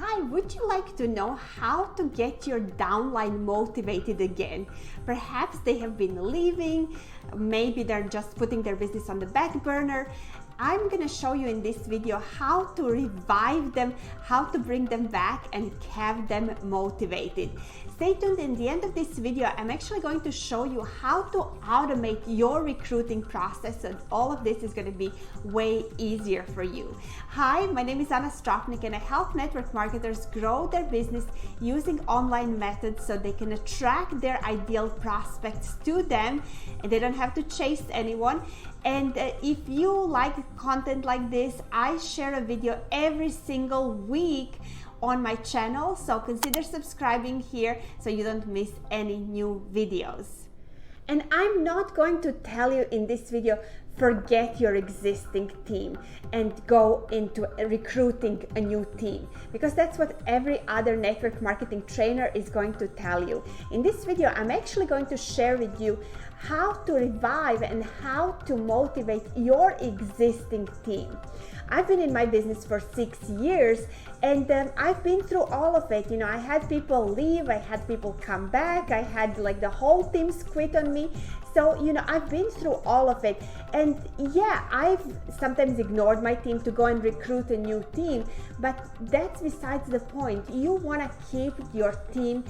Hi, would you like to know how to get your downline motivated again? Perhaps they have been leaving, maybe they're just putting their business on the back burner. I'm going to show you in this video how to revive them, how to bring them back and have them motivated. Stay tuned. In the end of this video, I'm actually going to show you how to automate your recruiting process, and all of this is going to be way easier for you. Hi, my name is Anna Stropnik and I help network marketers grow their business using online methods so they can attract their ideal prospects to them and they don't have to chase anyone. And if you like content like this, I share a video every single week on my channel, so consider subscribing here so you don't miss any new videos. And I'm not going to tell you in this video, forget your existing team and go into recruiting a new team, because that's what every other network marketing trainer is going to tell you. In this video, I'm actually going to share with you how to revive and how to motivate your existing team. I've been in my business for 6 years and I've been through all of it. You know, I had people leave, I had people come back, I had like the whole team quit on me. So, you know, I've been through all of it. And yeah, I've sometimes ignored my team to go and recruit a new team, but that's besides the point. You want to keep your team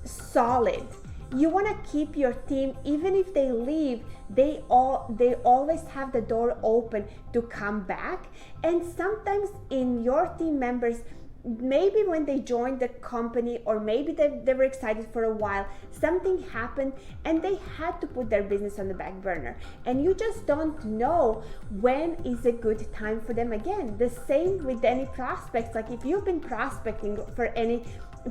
solid. You want to keep your team, even if they leave, they always have the door open to come back. And sometimes in your team members, maybe when they joined the company or maybe they were excited for a while, something happened and they had to put their business on the back burner. And you just don't know when is a good time for them again. The same with any prospects. Like if you've been prospecting for any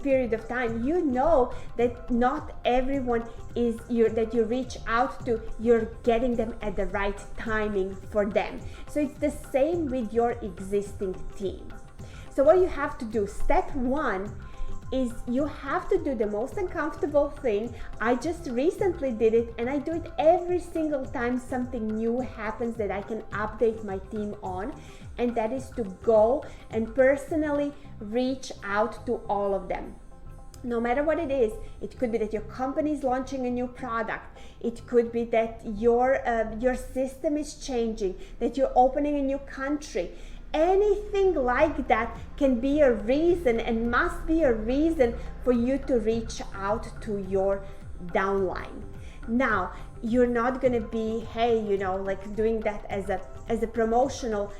period of time, you know that not everyone that you reach out to, you're getting them at the right timing for them. So it's the same with your existing team. So what you have to do, step one, is you have to do the most uncomfortable thing. I just recently did it and I do it every single time something new happens that I can update my team on, and that is to go and personally reach out to all of them. No matter what it is, it could be that your company is launching a new product. It could be that your system is changing, that you're opening a new country. Anything like that can be a reason and must be a reason for you to reach out to your downline. Now, you're not going to be, hey, you know, like doing that as a promotional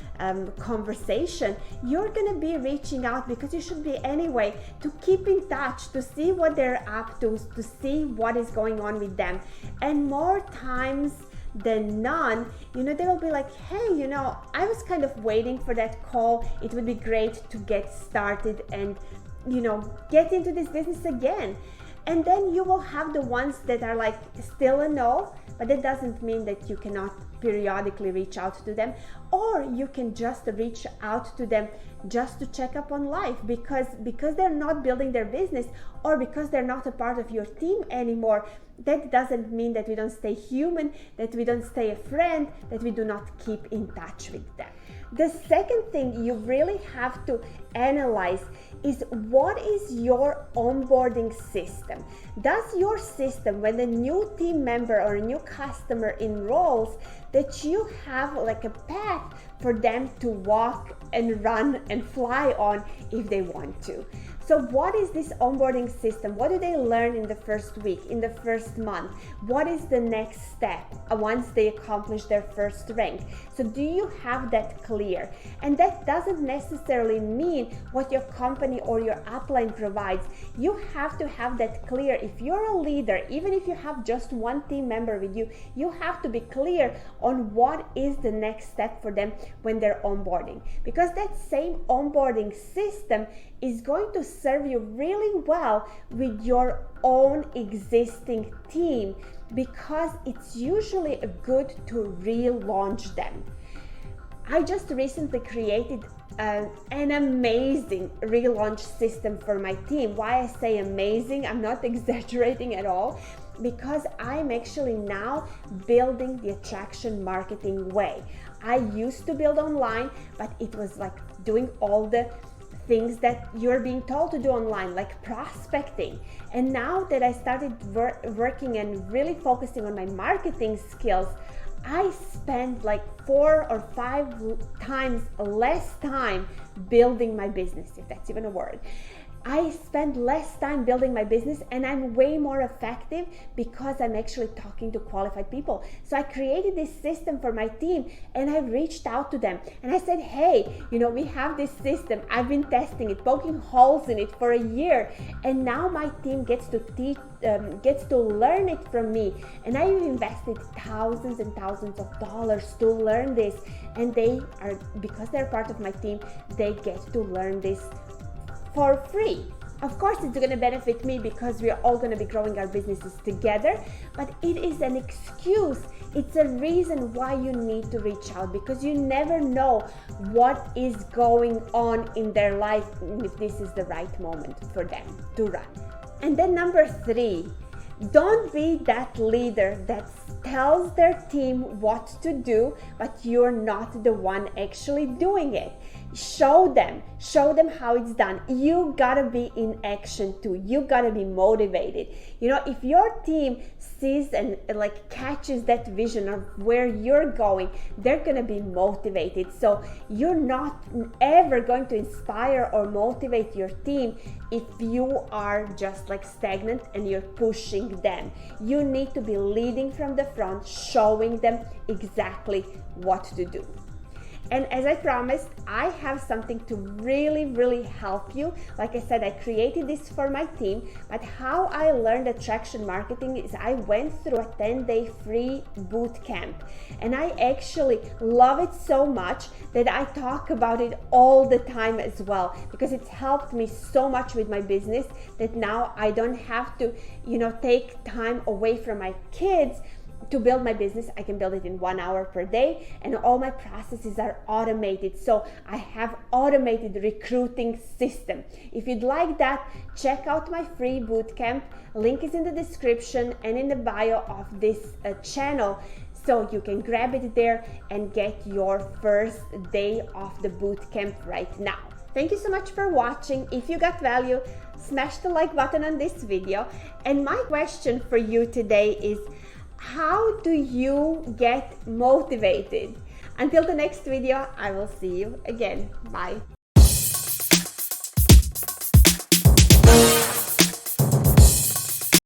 conversation. You're going to be reaching out, because you should be anyway, to keep in touch, to see what they're up to see what is going on with them. And more times than none, you know, they will be like, hey, you know, I was kind of waiting for that call. It would be great to get started and, you know, get into this business again. And then you will have the ones that are like still a no, but that doesn't mean that you cannot periodically reach out to them, or you can just reach out to them just to check up on life, because they're not building their business or because they're not a part of your team anymore. That doesn't mean that we don't stay human, that we don't stay a friend, that we do not keep in touch with them. The second thing you really have to analyze is, what is your onboarding system? Does your system, when a new team member or a new customer enrolls, that you have like a path for them to walk and run and fly on if they want to? So what is this onboarding system? What do they learn in the first week, in the first month? What is the next step once they accomplish their first rank? So do you have that clear? And that doesn't necessarily mean what your company or your upline provides. You have to have that clear. If you're a leader, even if you have just one team member with you, you have to be clear on what is the next step for them when they're onboarding. Because that same onboarding system is going to serve you really well with your own existing team, because it's usually good to relaunch them. I just recently created an amazing relaunch system for my team. Why I say amazing, I'm not exaggerating at all, because I'm actually now building the attraction marketing way. I used to build online, but it was like doing all the things that you're being told to do online, like prospecting. And now that I started working and really focusing on my marketing skills, I spend like 4 or 5 times less time building my business, if that's even a word. I spend less time building my business, and I'm way more effective because I'm actually talking to qualified people. So I created this system for my team, and I reached out to them and I said, hey, we have this system. I've been testing it, poking holes in it for a year, and now my team gets to learn it from me. And I've invested thousands and thousands of dollars to learn this, and because they're part of my team, they get to learn this for free. Of course, it's going to benefit me because we're all going to be growing our businesses together, but it is an excuse. It's a reason why you need to reach out, because you never know what is going on in their life and if this is the right moment for them to run. And then number 3, don't be that leader that tells their team what to do, but you're not the one actually doing it. Show them how it's done. You gotta be in action too. You gotta be motivated. If your team sees and catches that vision of where you're going, they're gonna be motivated. So you're not ever going to inspire or motivate your team if you are just stagnant and you're pushing them. You need to be leading from the front, showing them exactly what to do. And as I promised, I have something to really, really help you. Like I said, I created this for my team, but how I learned attraction marketing is I went through a 10-day free boot camp. And I actually love it so much that I talk about it all the time as well, because it's helped me so much with my business that now I don't have to, take time away from my kids to build my business. I can build it in 1 hour per day, and all my processes are automated. So I have automated recruiting system. If you'd like that, check out my free bootcamp. Link is in the description and in the bio of this channel. So you can grab it there and get your first day of the bootcamp right now. Thank you so much for watching. If you got value, smash the like button on this video. And my question for you today is, how do you get motivated? Until the next video, I will see you again. Bye.